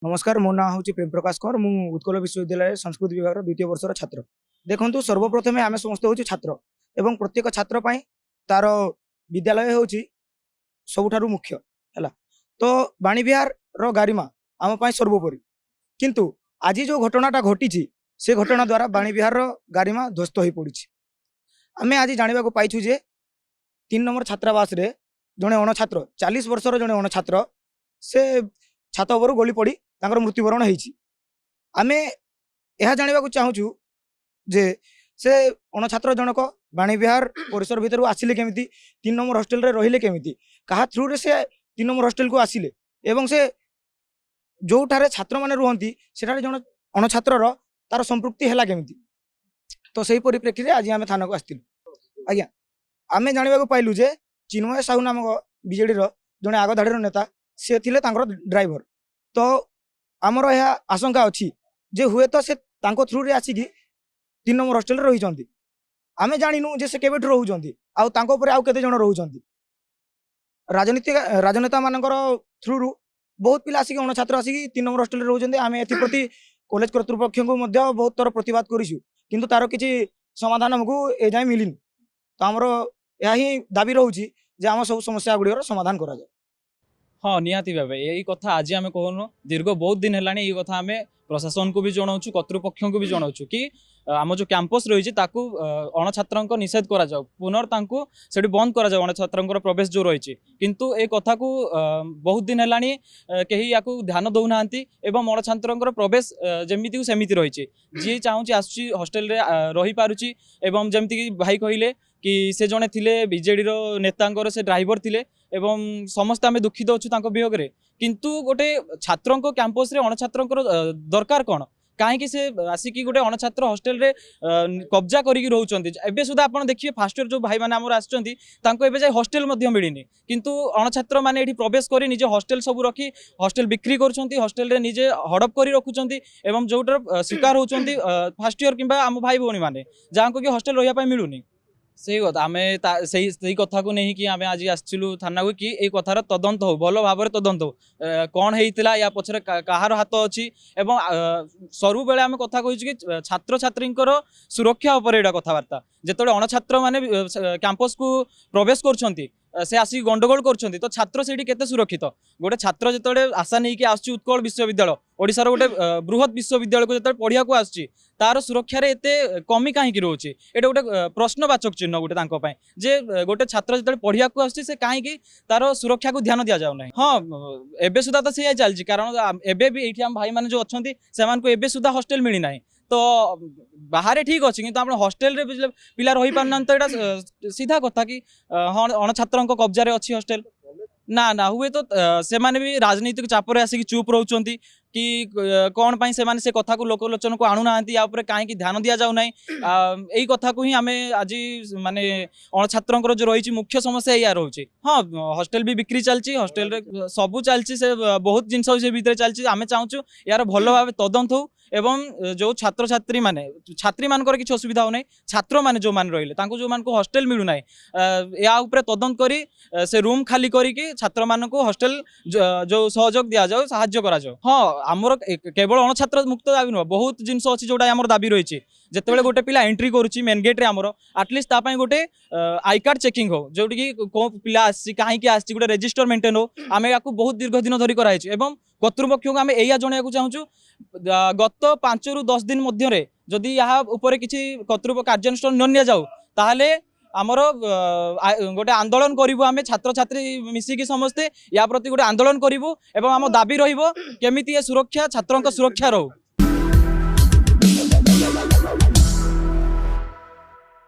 नमस्कार मो ना हूँ प्रेम प्रकाश कौर मु उत्कल विश्वविद्यालय संस्कृत विभाग द्वितीय वर्षर छात्र। देखु सर्वप्रथम आम समस्त हूँ छात्र एवं प्रत्येक छात्र तार विद्यालय हूँ सबुठारु मुख्य है। तो बाणीविहार गारिमा आम सर्वोपरि किंतु आज जो घटनाटा घटी से घटना द्वारा बाणीविहार गारिमा ध्वस्त हो पड़ी। आम आज जानवा पाइछु जे 3 नंबर छात्रावास रे जड़े अणछात्र 40 वर्षर जड़े अणछात्र से छात उपरू गली पड़ी मृत्युवरण होती। आमे यह जानवा चाहूँ जे से अणछात्र जनक बाणीविहार परिसर भितर आसिले केमिति 3 नंबर हॉस्टल रे रहिले केमिति कहा थ्रू रे से 3 नंबर हॉस्टल को आसिले एवं से जो ठारे छात्र माने रुहंती सेठारे जण अणछात्रर तार संपृक्ति हैला केमिति। तो सही परिप्रेक्षी रे आज आमे थाना को आस्तिलु। आज्ञा आमे जानवा पाइलु जे चिन्मय साहू नामक बीजेडी रो जणे आग धाड़ीर नेता से थिले तांकर ड्राइवर। तो आमर यह आशंका अच्छी जे हुए तो से तांको थ्रू रे आसिकी 3 नंबर हॉस्टल रे रही आमे जानिनु जे से केबेठ रहउचंती आउ तांको ऊपर आउ केते जण रहउचंती। राजनेता मानकर थ्रू रु बहुत पिला आसिकी अणछात्र आसिकी 3 नंबर हॉस्टल रे रहउचंती। आमे एथि प्रति कॉलेज कर्तृपक्ष को मध्य बहुत तर प्रतिवाद करिसु किंतु तार किछि समाधान हमकु ए जाय मिलिन। तो हमर यह ही दाबी रहउची जे हम सब समस्या गुड़ियर समाधान करा जाय। हाँ निहाती भाव यही कथा आज आम कहून दीर्घ बहुत दिन है ये कथा आम प्रशासन को भी जनाऊँ कर्तृपक्ष को भी जनाऊँ कि आम जो कैंपस रही अणछात्र निषेध करा जाओ पुनर्तांकु से बंद करा जाओ अणछात्र प्रवेश जो रही किंतु ए कथा को बहुत दिन है कहीं या ध्यान दौना एवं अणछात्र प्रवेश जमीती सेमती रही जी चाहूँ आसूँ हॉस्टेल रही पारुची एवं जमीक भाई कहले कि से जड़े थिले बीजेडी रो नेतांकर से ड्राइवर थिले एवं समस्त आम दुखित अच्छु वियोग में किंतु गोटे छात्र कैंपस रे अणछात्र दरकार कौन कहीं से आसिकी गोटे अणछात्र हॉस्टेल रे कब्जा करिकी रहउचंती। एबे सुधा आपण देखिए फास्ट इयर जो भाई माने हमर आछंती तांको एबे जाय हॉस्टेल मध्य मिलिनी किंतु अणछात्र माने एठी प्रवेश करी निजे हॉस्टेल सब रखी हॉस्टेल बिक्री करछंती हॉस्टेल रे निजे हड़प करी रखुचंती एवं जोटर शिकार होचंती फास्ट इयर किंबा हम भाई भौणी माने जांको कि हॉस्टेल रहिया पय मिलुनी। से कथा आम से कथा को नहीं कि आम आज आसलु थाना को कि कथार तदंत हो भल भाव तदंत हो कौन होता या पछरे कहार हाथ अच्छी एवं सबु बेले आम कथा कही कि छात्र छात्री सुरक्षा उपर कथबार्ता जिते अणछात्र माने कैंपस को प्रवेश कर से आसिक गंडगोल कर तो छात्र से केते सुरक्षित गोटे छात्र जो आशा नहीं कि आसुच्ची उत्कल विश्वविद्यालय ओडिशार गोटे बृहत विश्वविद्यालय को जो पढ़िया को आसुच्ची तार सुरक्षार एते कमी कहीं रोचे ये गोटे प्रश्नवाचक चिन्ह गोटे जे गोटे छात्र जो पढ़िया को आसुच्ची से कहीं तार सुरक्षा को ध्यान दि जाऊना। हाँ एबे सुधा तो सी चलती कारण एबे भी ये भाई मैंने जो अच्छा से एबे सुधा हॉस्टेल मिलना तो बाहर ठीक अच्छे कि हॉस्टेल रे पिला रही पारना तो यहाँ सीधा कथा कि हाँ अणछात्र कब्जा अच्छी हॉस्टेल ना ना हुए तो से माने भी राजनीतिक चापर आसिक चुप रोचंती कि कौन पाई से कथा को लोकलोचन को आणुना या कहीं ध्यान दि जाऊना यही कथा को ही आम आज माने अणछात्र जो रही मुख्य समस्या या रोचे। हाँ हॉस्टेल भी बिक्री चलती हॉस्टेल रे सबू चलती से बहुत जिनस से भितर चलती आम चाहूँ यार भल भाव तदंत हो एवं जो छात्र छात्री माने छात्री मानकर किसी असुविधा हो ना छात्र माने जो मान रहिले जो मान को हॉस्टेल मिलूना या ऊपर तदंत करी से रूम खाली करी छात्र मान को हॉस्टेल जो सहयोग दि जाओ साहाय्य करा जाओ। हाँ आमर केवल अणछात्र मुक्त दाबी नुह बहुत जिनस अच्छी जोटा आमर दाबी रही जिते गोटे पिला एंट्री करुच्ची मेन गेट रे आमर आटलिस्ट तापाई गोटे आई कार्ड चेकिंग हो जोटी कि कौ पिला आसी कहीं आसी गोटे रेजिस्टर मेंटेन हो आम या बहुत दीर्घ दिन धरी कराई एवं कर्तृपक्ष को आम या जनवाक चाहूँ गत 5 ରୁ 10 दिन मध्य जदि यहाँ ऊपर किसी कर्तृपक्ष कार्यानुष्ठान न नि जाऊ ताहले आमर गोटे आंदोलन करूँ आम छात्र छात्री मिसिकी समस्ते या प्रति गोटे आंदोलन करूँ एवं आम दाबी रहिबो केमिति सुरक्षा छात्रों सुरक्षा रहू।